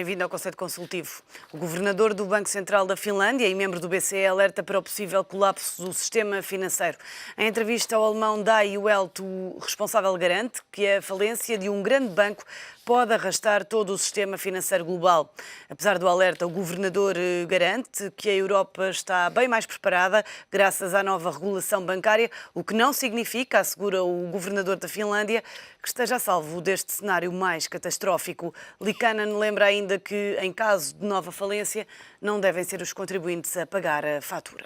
bem-vindo ao Conselho Consultivo. O governador do Banco Central da Finlândia e membro do BCE alerta para o possível colapso do sistema financeiro. Em entrevista ao alemão Die Welt, o responsável garante que a falência de um grande banco pode arrastar todo o sistema financeiro global. Apesar do alerta, o governador garante que a Europa está bem mais preparada graças à nova regulação bancária, o que não significa, assegura o governador da Finlândia, que esteja a salvo deste cenário mais catastrófico. Liikanen lembra ainda que, em caso de nova falência, não devem ser os contribuintes a pagar a fatura.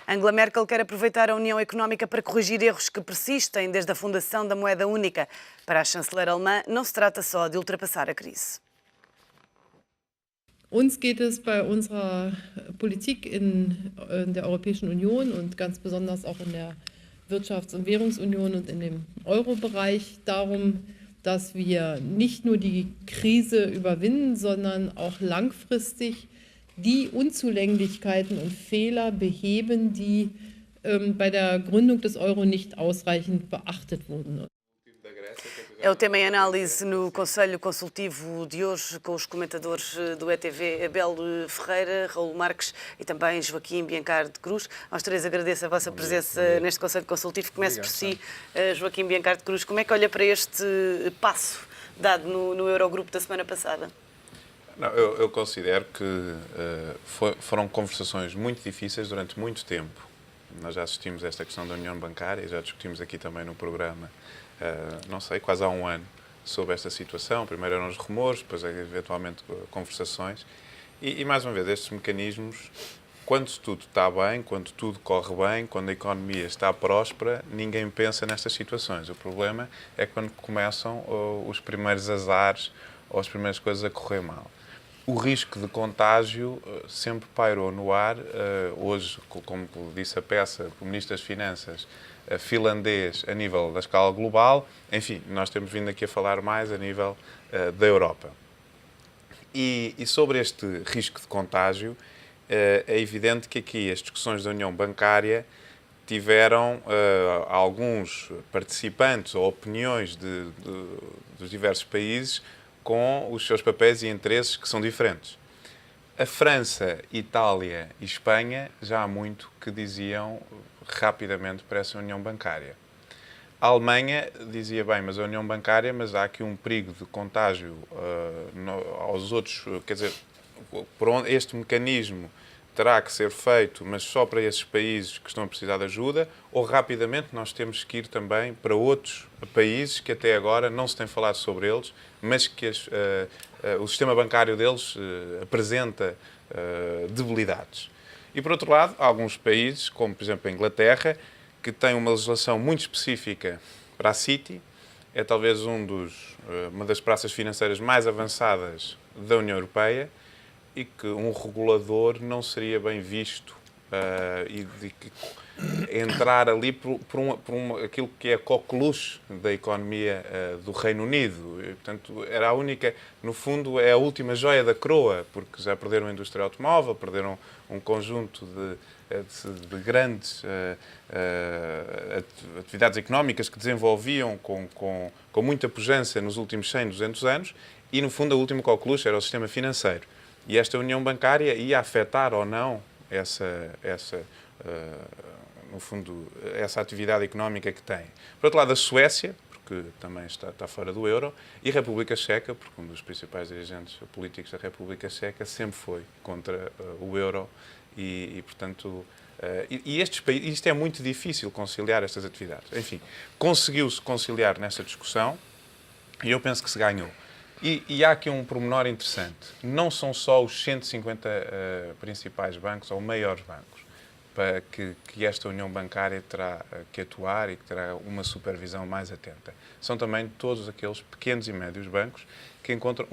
Angela Merkel quer aproveitar a União Económica para corrigir erros que persistem desde a fundação da moeda única. Para a chanceler alemã, não se trata só de ultrapassar a crise. Uns geht es bei unserer Politik in der Europäischen Union und ganz besonders auch in der Wirtschafts- und Währungsunion und in dem Euro-Bereich darum, dass wir nicht nur die Krise überwinden, sondern auch langfristig die Unzulänglichkeiten und Fehler beheben, die bei der Gründung des Euro nicht ausreichend beachtet wurden. É o tema em análise no Conselho Consultivo de hoje, com os comentadores do ETV, Abel Ferreira, Raul Marques e também Joaquim Biancar de Cruz. Aos três agradeço a vossa presença neste Conselho Consultivo. Começo por si, Joaquim Biancar de Cruz. Como é que olha para este passo dado no Eurogrupo da semana passada? Não, eu considero que foram conversações muito difíceis durante muito tempo. Nós já assistimos a esta questão da União Bancária, já discutimos aqui também no programa, não sei, quase há um ano, sobre esta situação. Primeiro eram os rumores, depois eventualmente conversações. E mais uma vez, estes mecanismos, quando tudo está bem, quando tudo corre bem, quando a economia está próspera, ninguém pensa nestas situações. O problema é quando começam os primeiros azares ou as primeiras coisas a correr mal. O risco de contágio sempre pairou no ar. Hoje, como disse a peça, o Ministro das Finanças finlandês a nível da escala global, enfim, nós temos vindo aqui a falar mais a nível da Europa. E sobre este risco de contágio, é evidente que aqui as discussões da União Bancária tiveram alguns participantes ou opiniões dos diversos países com os seus papéis e interesses que são diferentes. A França, Itália e Espanha já há muito que diziam rapidamente para essa União Bancária. A Alemanha dizia bem, mas a União Bancária, mas há aqui um perigo de contágio aos outros, quer dizer, este mecanismo terá que ser feito, mas só para esses países que estão a precisar de ajuda, ou rapidamente nós temos que ir também para outros países que até agora não se tem falado sobre eles, mas que o sistema bancário deles apresenta debilidades. E, por outro lado, há alguns países, como por exemplo a Inglaterra, que têm uma legislação muito específica para a City, é talvez uma das praças financeiras mais avançadas da União Europeia, e que um regulador não seria bem visto e de que entrar ali por aquilo que é a coqueluche da economia do Reino Unido. E, portanto, era a única, no fundo, é a última joia da coroa, porque já perderam a indústria automóvel, perderam um conjunto de grandes atividades económicas que desenvolviam com muita pujança nos últimos 100, 200 anos, e, no fundo, a última coqueluche era o sistema financeiro. E esta União Bancária ia afetar ou não no fundo, essa atividade económica que tem. Por outro lado, a Suécia, porque também está fora do euro, e a República Checa, porque um dos principais dirigentes políticos da República Checa sempre foi contra o euro portanto, isto é muito difícil conciliar estas atividades. Enfim, conseguiu-se conciliar nessa discussão e eu penso que se ganhou. E há aqui um pormenor interessante. Não são só os 150 principais bancos ou maiores bancos para que esta União Bancária terá que atuar e que terá uma supervisão mais atenta. São também todos aqueles pequenos e médios bancos que encontram,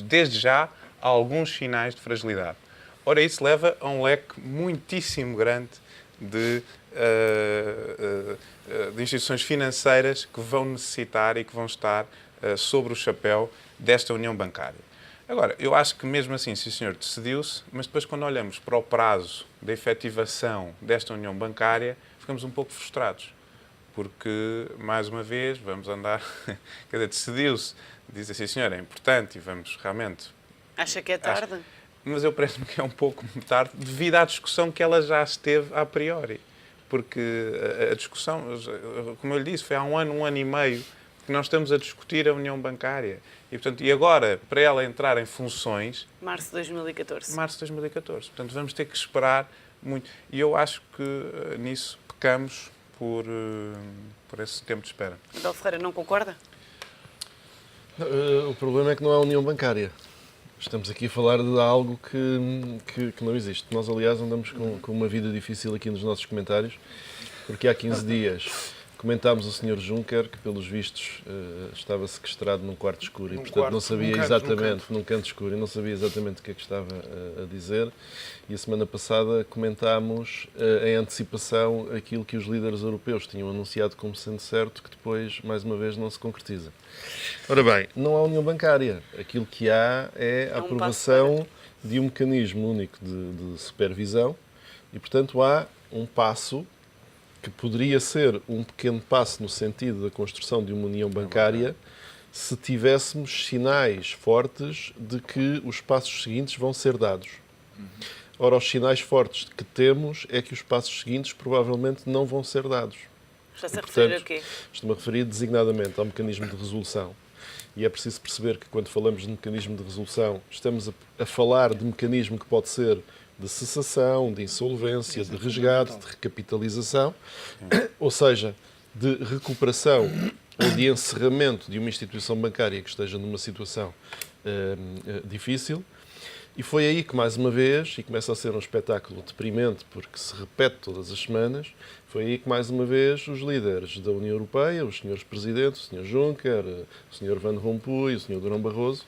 desde já, alguns sinais de fragilidade. Ora, isso leva a um leque muitíssimo grande de instituições financeiras que vão necessitar e que vão estar sobre o chapéu desta União Bancária. Agora, eu acho que mesmo assim, sim senhor, decidiu-se, mas depois quando olhamos para o prazo da efetivação desta União Bancária, ficamos um pouco frustrados, porque, mais uma vez, vamos andar... Quer dizer, decidiu-se, diz assim, senhor, é importante e vamos realmente... Acha que é tarde? Mas eu parece-me que é um pouco tarde, devido à discussão que ela já esteve a priori. Porque a discussão, como eu lhe disse, foi há um ano e meio, que nós estamos a discutir a União Bancária. E, portanto, e agora, para ela entrar em funções... Março de 2014. Março de 2014. Portanto, vamos ter que esperar muito. E eu acho que nisso pecamos por esse tempo de espera. Adolfo Ferreira, não concorda? O problema é que não há união bancária. Estamos aqui a falar de algo que não existe. Nós, aliás, andamos com uma vida difícil aqui nos nossos comentários, porque há 15 dias comentámos o Sr. Juncker, que, pelos vistos, estava sequestrado num quarto escuro e, portanto, não sabia exatamente, num canto escuro, e não sabia exatamente o que é que estava a dizer. E a semana passada comentámos em antecipação aquilo que os líderes europeus tinham anunciado como sendo certo, que depois, mais uma vez, não se concretiza. Ora bem, não há união bancária. Aquilo que há é a aprovação de um mecanismo único de supervisão e, portanto, há um passo que poderia ser um pequeno passo no sentido da construção de uma união bancária se tivéssemos sinais fortes de que os passos seguintes vão ser dados. Ora, os sinais fortes que temos é que os passos seguintes provavelmente não vão ser dados. Está-se a referir a quê? Estou-me a referir designadamente ao mecanismo de resolução. E é preciso perceber que quando falamos de mecanismo de resolução, estamos a falar de mecanismo que pode ser de cessação, de insolvência, de resgate, de recapitalização, ou seja, de recuperação ou de encerramento de uma instituição bancária que esteja numa situação difícil. E foi aí que, mais uma vez, e começa a ser um espetáculo deprimente porque se repete todas as semanas, foi aí que, mais uma vez, os líderes da União Europeia, os senhores Presidentes, o Sr. Juncker, o Sr. Van Rompuy, o Sr. Durão Barroso,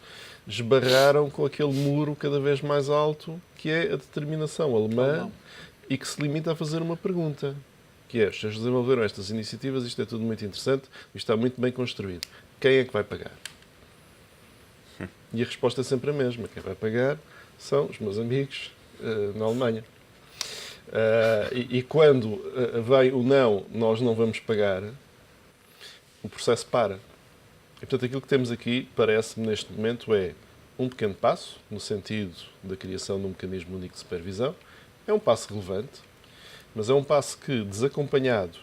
esbarraram com aquele muro cada vez mais alto que é a determinação alemã e que se limita a fazer uma pergunta, que é, vocês desenvolveram estas iniciativas, isto é tudo muito interessante, isto está muito bem construído. Quem é que vai pagar? E a resposta é sempre a mesma. Quem vai pagar são os meus amigos na Alemanha. E quando vem o não, nós não vamos pagar, o processo para. E, portanto, aquilo que temos aqui, parece-me, neste momento, é um pequeno passo, no sentido da criação de um mecanismo único de supervisão. É um passo relevante, mas é um passo que, desacompanhado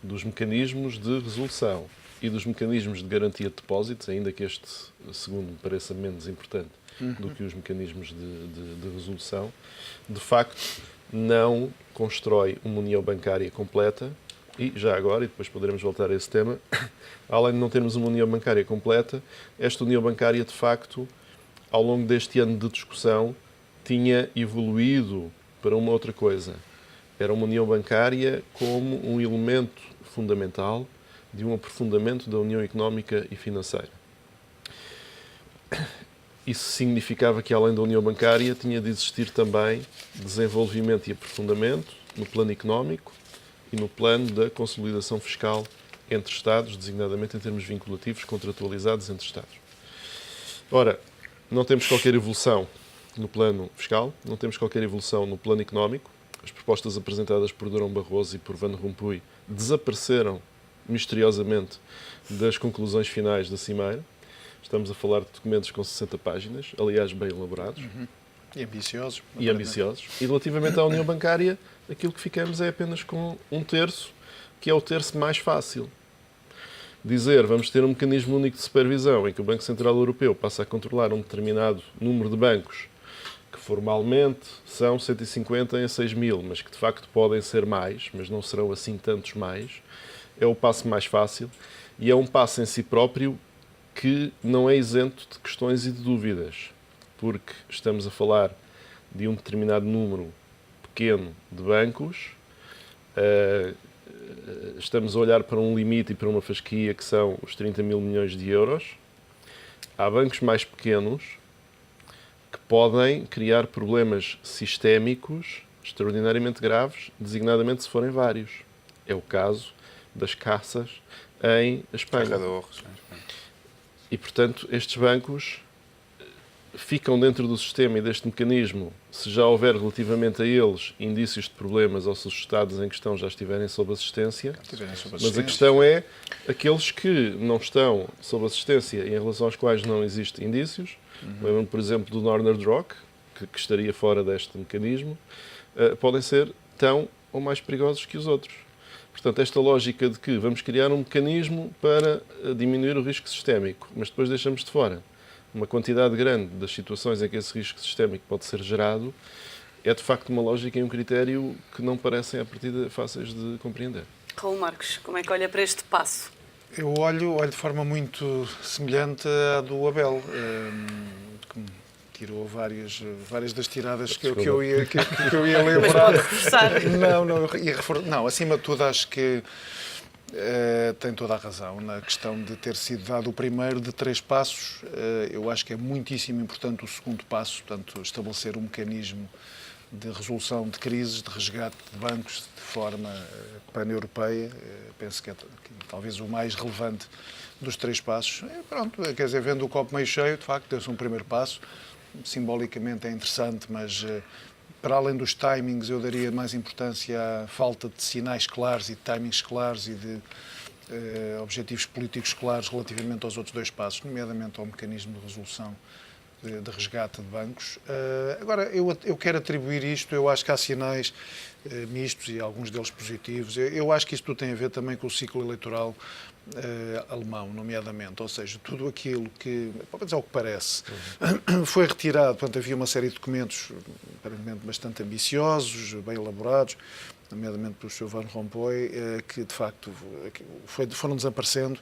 dos mecanismos de resolução e dos mecanismos de garantia de depósitos, ainda que este segundo me pareça menos importante do que os mecanismos de resolução, de facto não constrói uma união bancária completa. E já agora, e depois poderemos voltar a esse tema, além de não termos uma união bancária completa, esta união bancária, de facto, ao longo deste ano de discussão, tinha evoluído para uma outra coisa. Era uma união bancária como um elemento fundamental de um aprofundamento da união económica e financeira. Isso significava que, além da união bancária, tinha de existir também desenvolvimento e aprofundamento no plano económico e no plano da consolidação fiscal entre Estados, designadamente em termos vinculativos, contratualizados entre Estados. Ora, não temos qualquer evolução no plano fiscal, não temos qualquer evolução no plano económico. As propostas apresentadas por Durão Barroso e por Van Rompuy desapareceram misteriosamente das conclusões finais da Cimeira. Estamos a falar de documentos com 60 páginas, aliás, bem elaborados. E ambiciosos. E relativamente à União Bancária, aquilo que ficamos é apenas com um terço, que é o terço mais fácil. Dizer, vamos ter um mecanismo único de supervisão em que o Banco Central Europeu passa a controlar um determinado número de bancos, que formalmente são 150 em 6 mil, mas que de facto podem ser mais, mas não serão assim tantos mais, é o passo mais fácil e é um passo em si próprio que não é isento de questões e de dúvidas, porque estamos a falar de um determinado número pequeno de bancos, estamos a olhar para um limite e para uma fasquia que são os 30 mil milhões de euros. Há bancos mais pequenos que podem criar problemas sistémicos extraordinariamente graves, designadamente se forem vários. É o caso das caças em Espanha. E, portanto, estes bancos ficam dentro do sistema e deste mecanismo se já houver relativamente a eles indícios de problemas ou se os Estados em questão já estiverem sob assistência. Mas a questão é aqueles que não estão sob assistência e em relação aos quais não existem indícios. Lembro-me, por exemplo, do Northern Rock, que estaria fora deste mecanismo, podem ser tão ou mais perigosos que os outros. Portanto, esta lógica de que vamos criar um mecanismo para diminuir o risco sistémico, mas depois deixamos de fora uma quantidade grande das situações em que esse risco sistémico pode ser gerado, é de facto uma lógica e um critério que não parecem, à partida, fáceis de compreender. Raul Marques, como é que olha para este passo? Eu olho de forma muito semelhante à do Abel, que me tirou várias das tiradas que eu ia lembrar. Mas pode reforçar. Não, acima de tudo acho que tem toda a razão na questão de ter sido dado o primeiro de 3 passos. Eu acho que é muitíssimo importante o segundo passo, portanto, estabelecer um mecanismo de resolução de crises, de resgate de bancos de forma pan-europeia. Penso que é talvez o mais relevante dos 3 passos. Pronto, quer dizer, vendo o copo meio cheio, de facto, deu-se um primeiro passo. Simbolicamente é interessante, mas para além dos timings, eu daria mais importância à falta de sinais claros e de timings claros e de objetivos políticos claros relativamente aos outros 2 passos, nomeadamente ao mecanismo de resolução de resgate de bancos. Agora, eu quero atribuir isto, eu acho que há sinais mistos e alguns deles positivos. Eu acho que isto tudo tem a ver também com o ciclo eleitoral alemão, nomeadamente, ou seja, tudo aquilo que, pelo menos ao que parece, foi retirado. Portanto, havia uma série de documentos aparentemente bastante ambiciosos, bem elaborados, nomeadamente pelo Sr. Van Rompuy, que de facto foram desaparecendo.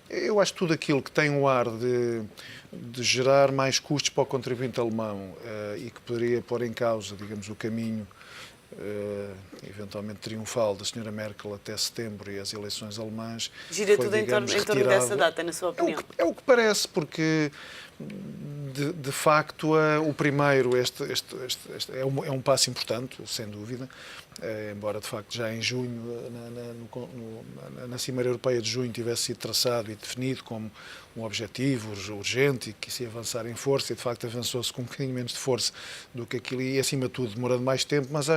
Eu acho que tudo aquilo que tem o ar de gerar mais custos para o contribuinte alemão e que poderia pôr em causa, digamos, o caminho eventualmente triunfal da Sra. Merkel até setembro e as eleições alemãs. Gira foi, tudo em torno dessa data, na sua opinião? É o que parece, porque de facto o primeiro é um passo importante, sem dúvida, embora de facto já em junho, na Cimeira Europeia de junho, tivesse sido traçado e definido como um objetivo urgente e que se avançar em força, e de facto avançou-se com um bocadinho menos de força do que aquilo e, acima de tudo, demorando mais tempo, mas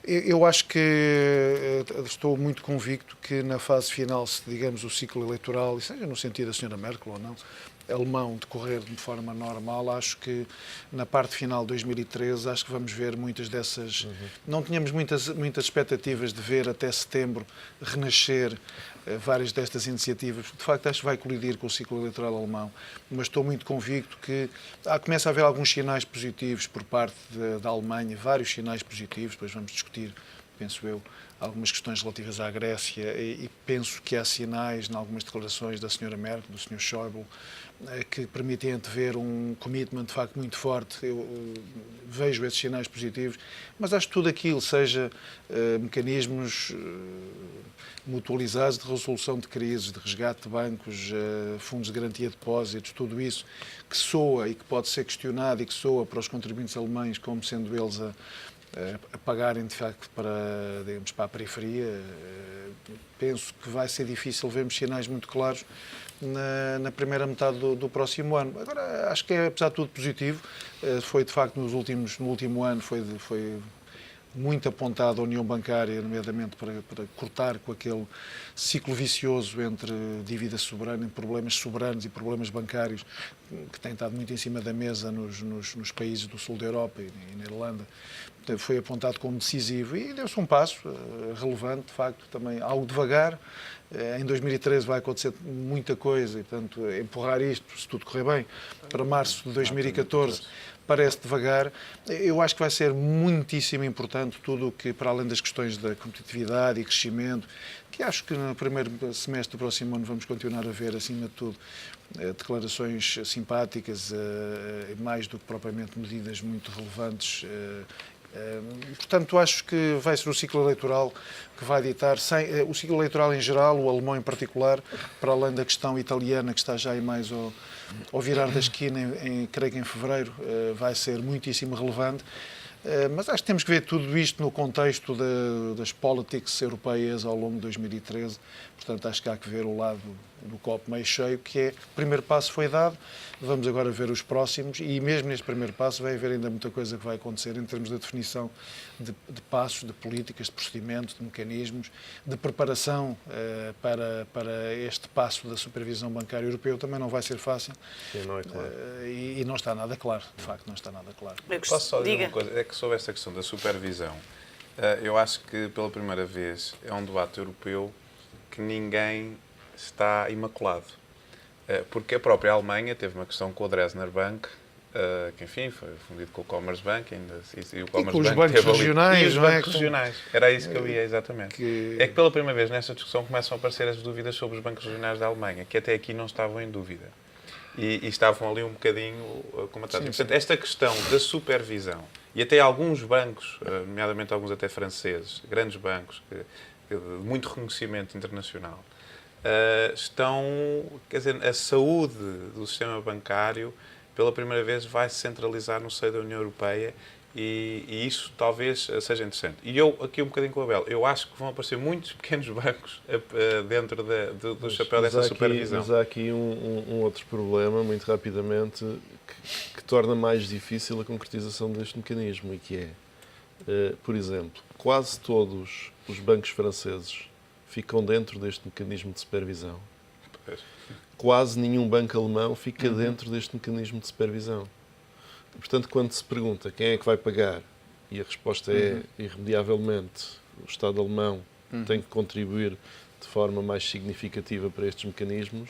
eu acho que estou muito convicto que na fase final, se digamos o ciclo eleitoral, e seja no sentido da Sra. Merkel ou não, alemão decorrer de forma normal, acho que na parte final de 2013, acho que vamos ver muitas dessas... Não tínhamos muitas expectativas de ver até setembro renascer várias destas iniciativas, porque de facto acho que vai colidir com o ciclo eleitoral alemão, mas estou muito convicto que começa a haver alguns sinais positivos por parte da Alemanha, vários sinais positivos, depois vamos discutir, penso eu, algumas questões relativas à Grécia e penso que há sinais em algumas declarações da Sra. Merkel, do Sr. Schäuble, que permitem antever um commitment de facto muito forte. Eu vejo esses sinais positivos, mas acho que tudo aquilo, seja mecanismos mutualizados de resolução de crises, de resgate de bancos, fundos de garantia de depósitos, tudo isso que soa e que pode ser questionado e que soa para os contribuintes alemães como sendo eles a pagarem de facto digamos, para a periferia, penso que vai ser difícil vermos sinais muito claros na primeira metade do próximo ano. Agora, acho que é, apesar de tudo, positivo. Foi, de facto, no último ano, foi muito apontada a União Bancária, nomeadamente para cortar com aquele ciclo vicioso entre dívida soberana, problemas soberanos e problemas bancários, que tem estado muito em cima da mesa nos países do sul da Europa e na Irlanda. Foi apontado como decisivo e deu-se um passo relevante, de facto, também algo devagar. Em 2013 vai acontecer muita coisa e, portanto, empurrar isto, se tudo correr bem, para março de 2014 parece devagar. Eu acho que vai ser muitíssimo importante tudo o que, para além das questões da competitividade e crescimento, que acho que no primeiro semestre do próximo ano vamos continuar a ver, acima de tudo, declarações simpáticas, mais do que propriamente medidas muito relevantes. Portanto, acho que vai ser o ciclo eleitoral que vai ditar, o ciclo eleitoral em geral, o alemão em particular, para além da questão italiana, que está já aí mais ao virar da esquina, creio que em fevereiro, vai ser muitíssimo relevante. Mas acho que temos que ver tudo isto no contexto das politics europeias ao longo de 2013. Portanto, acho que há que ver o lado do copo meio cheio, que é o primeiro passo foi dado, vamos agora ver os próximos e mesmo neste primeiro passo vai haver ainda muita coisa que vai acontecer em termos de definição de passos, de políticas, de procedimentos, de mecanismos, de preparação para este passo da supervisão bancária europeu. Também não vai ser fácil. Sim, não é claro. E não está nada claro, de facto, não está nada claro. Posso só dizer uma coisa? É que sobre esta questão da supervisão, eu acho que pela primeira vez é um debate europeu que ninguém está imaculado. Porque a própria Alemanha teve uma questão com o Dresdner Bank, que enfim foi fundido com o Commerzbank, e o Commerzbank com os bancos teve regionais, ali, e os não é? bancos regionais. Era isso que eu ia, exatamente. É que pela primeira vez nesta discussão começam a aparecer as dúvidas sobre os bancos regionais da Alemanha, que até aqui não estavam em dúvida. E estavam ali um bocadinho comatados. Portanto, esta questão da supervisão, e até alguns bancos, nomeadamente alguns até franceses, grandes bancos, de muito reconhecimento internacional, quer dizer, a saúde do sistema bancário, pela primeira vez, vai se centralizar no seio da União Europeia e isso talvez seja interessante. E eu, aqui um bocadinho com o Abel, eu acho que vão aparecer muitos pequenos bancos dentro do chapéu dessa supervisão. Mas há aqui um outro problema, muito rapidamente, que torna mais difícil a concretização deste mecanismo e que é, por exemplo, quase todos os bancos franceses ficam dentro deste mecanismo de supervisão. Quase nenhum banco alemão fica dentro deste mecanismo de supervisão. Portanto, quando se pergunta quem é que vai pagar, e a resposta é irremediavelmente o Estado alemão tem que contribuir de forma mais significativa para estes mecanismos,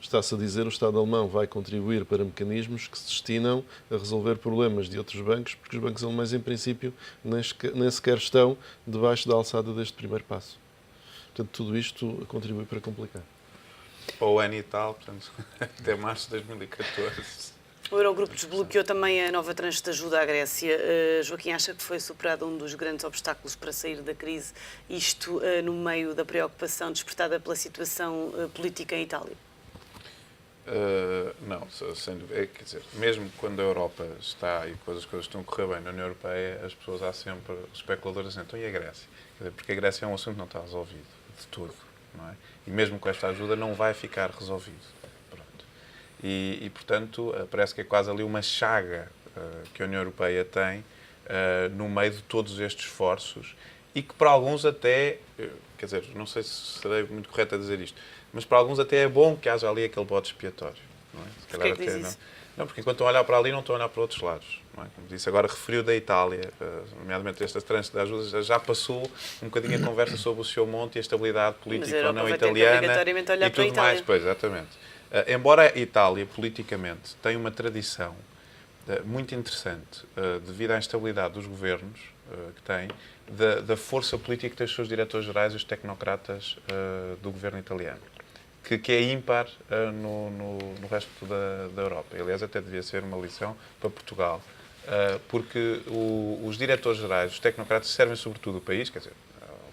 está-se a dizer o Estado alemão vai contribuir para mecanismos que se destinam a resolver problemas de outros bancos, porque os bancos alemães, em princípio, nem sequer estão debaixo da alçada deste primeiro passo. Portanto, tudo isto contribui para complicar. Ou o ano e tal, portanto, até março de 2014. O Eurogrupo desbloqueou também a nova tranche de ajuda à Grécia. Joaquim, acha que foi superado um dos grandes obstáculos para sair da crise, isto no meio da preocupação despertada pela situação política em Itália? Não, sem dúvida. Quer dizer, mesmo quando a Europa está e as coisas estão a correr bem na União Europeia, as pessoas há sempre especuladores dizendo, então e a Grécia? Quer dizer, porque a Grécia é um assunto que não está resolvido, de todo, não é? E mesmo com esta ajuda não vai ficar resolvido. Pronto. E portanto, parece que é quase ali uma chaga que a União Europeia tem no meio de todos estes esforços e que para alguns até, quer dizer, não sei se serei muito correto a dizer isto, mas para alguns até é bom que haja ali aquele bode expiatório. Não é? Se calhar que diz não. isso? Não, porque enquanto estão a olhar para ali, não estão a olhar para outros lados. Não é? Como disse, agora referiu da Itália, nomeadamente esta tranche de ajudas, já passou um bocadinho a conversa sobre o seu monte e a estabilidade política ou não italiana obrigatoriamente olhar e para a tudo Itália. mais. Pois, exatamente. Embora a Itália, politicamente, tenha uma tradição muito interessante, devido à instabilidade dos governos que tem, da força política que tem os seus diretores-gerais e os tecnocratas do governo italiano, que é ímpar no resto da Europa. Aliás, até devia ser uma lição para Portugal, porque os diretores-gerais, os tecnocratas, servem sobretudo o país, quer dizer,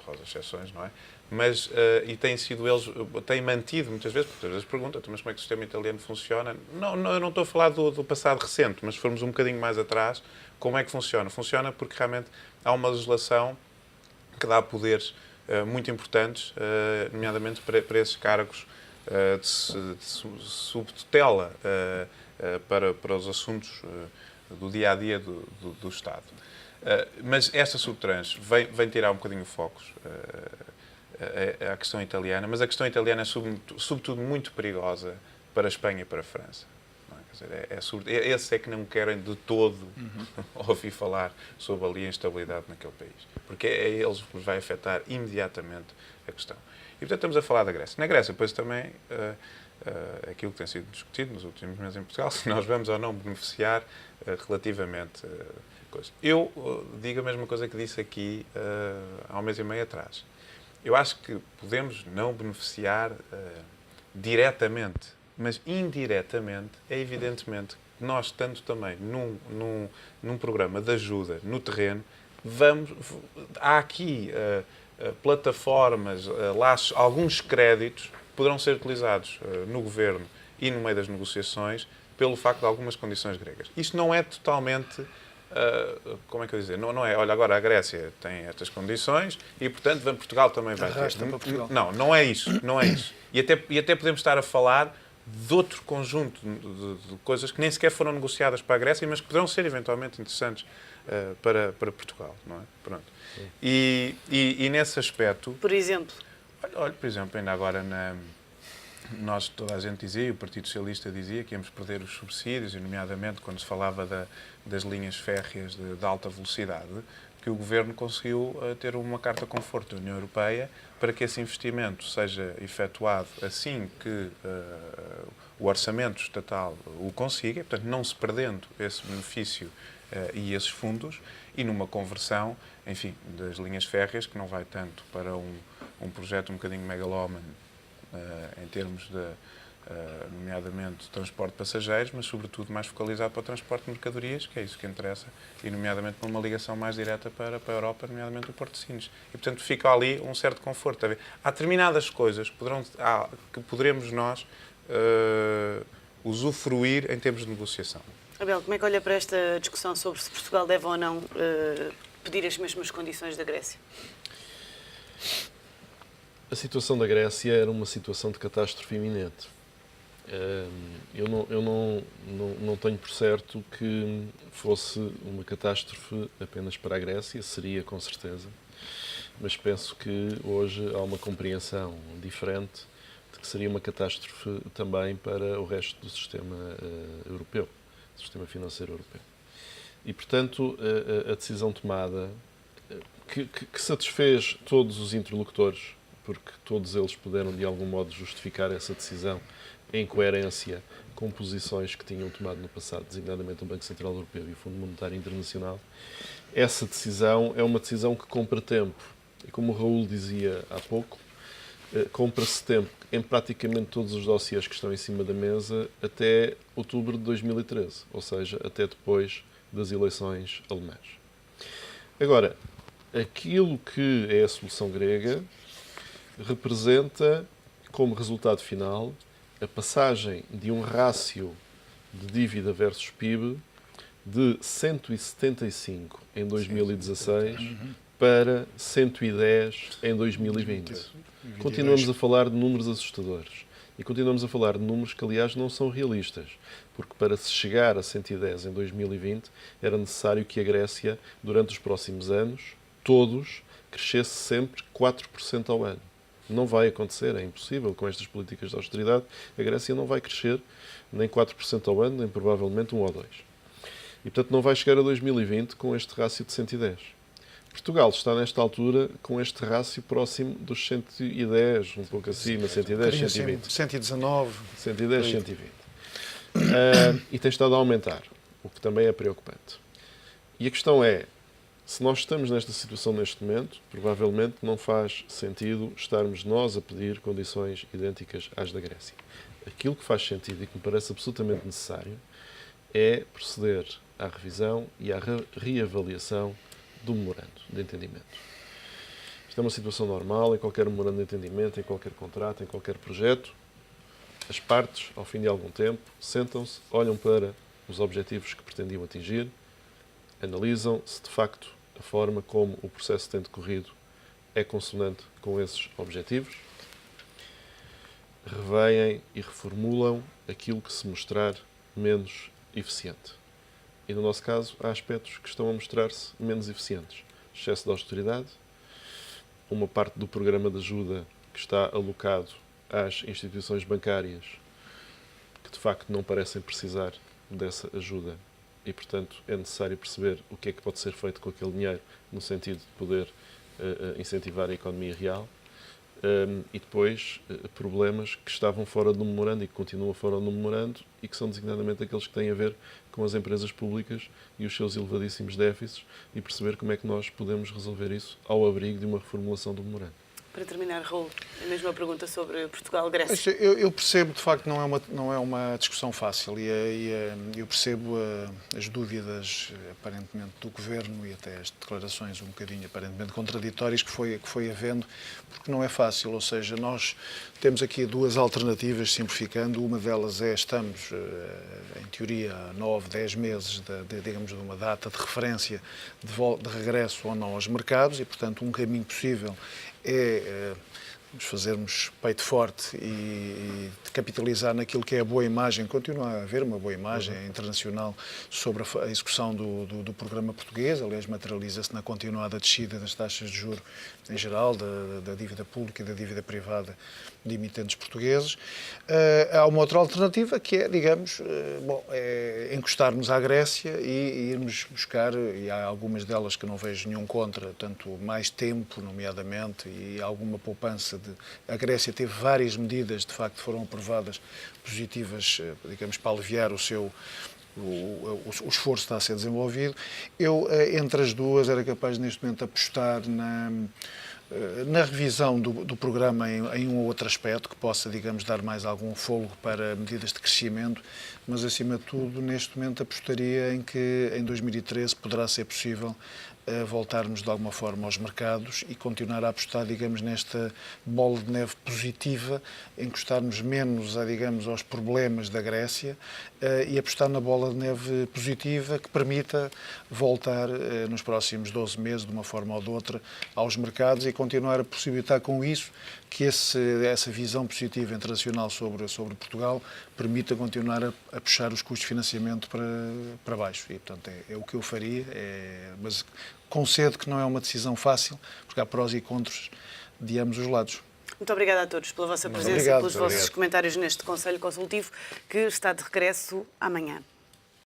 honrosas exceções, não é? Mas, e têm sido eles, têm mantido muitas vezes, porque às vezes perguntam, mas como é que o sistema italiano funciona? Não, eu não estou a falar do passado recente, mas se formos um bocadinho mais atrás, como é que funciona? Funciona porque realmente há uma legislação que dá poderes muito importantes, nomeadamente para esses cargos de subtutela para os assuntos do dia-a-dia do Estado. Mas esta subtranche vem tirar um bocadinho o foco à questão italiana, mas a questão italiana é sobretudo muito perigosa para a Espanha e para a França. Não é? Quer dizer, esses é que não querem de todo ouvir falar sobre ali a instabilidade naquele país, porque é eles que vai afetar imediatamente a questão. E, portanto, estamos a falar da Grécia. Na Grécia, depois também, aquilo que tem sido discutido nos últimos meses em Portugal, se nós vamos ou não beneficiar relativamente a coisas. Eu digo a mesma coisa que disse aqui há um mês e meio atrás. Eu acho que podemos não beneficiar diretamente, mas indiretamente, é evidentemente que nós, estando também num programa de ajuda no terreno, há aqui plataformas, laços, alguns créditos poderão ser utilizados no governo e no meio das negociações pelo facto de algumas condições gregas. Isto não é totalmente como é que eu dizer? Não é, olha, agora a Grécia tem estas condições e, portanto, Portugal também vai Arrasta ter. para Portugal. Não é isso. Não é isso. E até podemos estar a falar de outro conjunto de coisas que nem sequer foram negociadas para a Grécia, mas que poderão ser eventualmente interessantes para Portugal, não é? Pronto. E nesse aspecto... Por exemplo? Olha, por exemplo, ainda agora toda a gente dizia, o Partido Socialista dizia que íamos perder os subsídios, e nomeadamente quando se falava das linhas férreas de alta velocidade, que o Governo conseguiu ter uma carta conforto da União Europeia para que esse investimento seja efetuado assim que o orçamento estatal o consiga, portanto não se perdendo esse benefício e esses fundos, e numa conversão, enfim, das linhas férreas, que não vai tanto para um projeto um bocadinho megalómano em termos de, nomeadamente, de transporte de passageiros, mas sobretudo mais focalizado para o transporte de mercadorias, que é isso que interessa, e nomeadamente para uma ligação mais direta para a Europa, nomeadamente o Porto de Sines. E, portanto, fica ali um certo conforto. Há determinadas coisas que poderemos nós usufruir em termos de negociação. Abel, como é que olha para esta discussão sobre se Portugal deve ou não pedir as mesmas condições da Grécia? A situação da Grécia era uma situação de catástrofe iminente. Eu não tenho por certo que fosse uma catástrofe apenas para a Grécia, seria com certeza, mas penso que hoje há uma compreensão diferente de que seria uma catástrofe também para o resto do sistema europeu, do sistema financeiro europeu. E, portanto, a decisão tomada, que satisfez todos os interlocutores, porque todos eles puderam, de algum modo, justificar essa decisão em coerência com posições que tinham tomado no passado, designadamente o Banco Central Europeu e o Fundo Monetário Internacional. Essa decisão é uma decisão que compra tempo. E como o Raul dizia há pouco, compra-se tempo em praticamente todos os dossiês que estão em cima da mesa até outubro de 2013, ou seja, até depois das eleições alemãs. Agora, aquilo que é a solução grega representa, como resultado final, a passagem de um rácio de dívida versus PIB de 175 em 2016 para 110 em 2020. Continuamos a falar de números assustadores. E continuamos a falar de números que, aliás, não são realistas. Porque para se chegar a 110 em 2020, era necessário que a Grécia, durante os próximos anos, todos, crescesse sempre 4% ao ano. Não vai acontecer, é impossível com estas políticas de austeridade. A Grécia não vai crescer nem 4% ao ano, nem provavelmente 1 ou 2. E, portanto, não vai chegar a 2020 com este rácio de 110. Portugal está, nesta altura, com este rácio próximo dos 110, um pouco acima, 110, 120. 119. 110, 120. E tem estado a aumentar, o que também é preocupante. E a questão é, se nós estamos nesta situação neste momento, provavelmente não faz sentido estarmos nós a pedir condições idênticas às da Grécia. Aquilo que faz sentido e que me parece absolutamente necessário é proceder à revisão e à reavaliação do memorando de entendimento. Isto é uma situação normal em qualquer memorando de entendimento, em qualquer contrato, em qualquer projeto. As partes, ao fim de algum tempo, sentam-se, olham para os objetivos que pretendiam atingir, analisam se de facto a forma como o processo tem decorrido é consonante com esses objetivos, reveem e reformulam aquilo que se mostrar menos eficiente. E no nosso caso, há aspectos que estão a mostrar-se menos eficientes. Excesso de austeridade, uma parte do programa de ajuda que está alocado às instituições bancárias que de facto não parecem precisar dessa ajuda e, portanto, é necessário perceber o que é que pode ser feito com aquele dinheiro no sentido de poder incentivar a economia real. E depois problemas que estavam fora do memorando e que continuam fora do memorando e que são designadamente aqueles que têm a ver com as empresas públicas e os seus elevadíssimos déficits e perceber como é que nós podemos resolver isso ao abrigo de uma reformulação do memorando. Para terminar, Raul, a mesma pergunta sobre Portugal-Grécia. Eu percebo, de facto, não é uma discussão fácil e eu percebo as dúvidas, aparentemente, do Governo e até as declarações um bocadinho, aparentemente, contraditórias que foi havendo, porque não é fácil. Ou seja, nós temos aqui duas alternativas, simplificando. Uma delas é, estamos, em teoria, há 9, 10 meses, digamos, de uma data de referência de regresso ou não aos mercados e, portanto, um caminho possível é fazermos peito forte e capitalizar naquilo que é a boa imagem, continua a haver uma boa imagem internacional sobre a execução do programa português, aliás, materializa-se na continuada descida das taxas de juros em geral, da dívida pública e da dívida privada de emitentes portugueses. Há uma outra alternativa que é, digamos, encostarmos à Grécia e irmos buscar, e há algumas delas que não vejo nenhum contra, tanto mais tempo, nomeadamente, e alguma poupança. A Grécia teve várias medidas, de facto, foram aprovadas positivas, digamos, para aliviar o esforço que está a ser desenvolvido. Eu, entre as duas, era capaz, neste momento, de apostar na revisão do programa em um ou outro aspecto que possa, digamos, dar mais algum fôlego para medidas de crescimento, mas, acima de tudo, neste momento apostaria em que em 2013 poderá ser possível voltarmos de alguma forma aos mercados e continuar a apostar, digamos, nesta bola de neve positiva, encostarmos menos, digamos, aos problemas da Grécia e apostar na bola de neve positiva que permita voltar nos próximos 12 meses, de uma forma ou de outra, aos mercados e continuar a possibilitar com isso que essa visão positiva internacional sobre Portugal permita continuar a puxar os custos de financiamento para baixo. E, portanto, é o que eu faria, mas concedo que não é uma decisão fácil, porque há prós e contras de ambos os lados. Muito obrigada a todos pela vossa presença e pelos vossos comentários neste Conselho Consultivo, que está de regresso amanhã.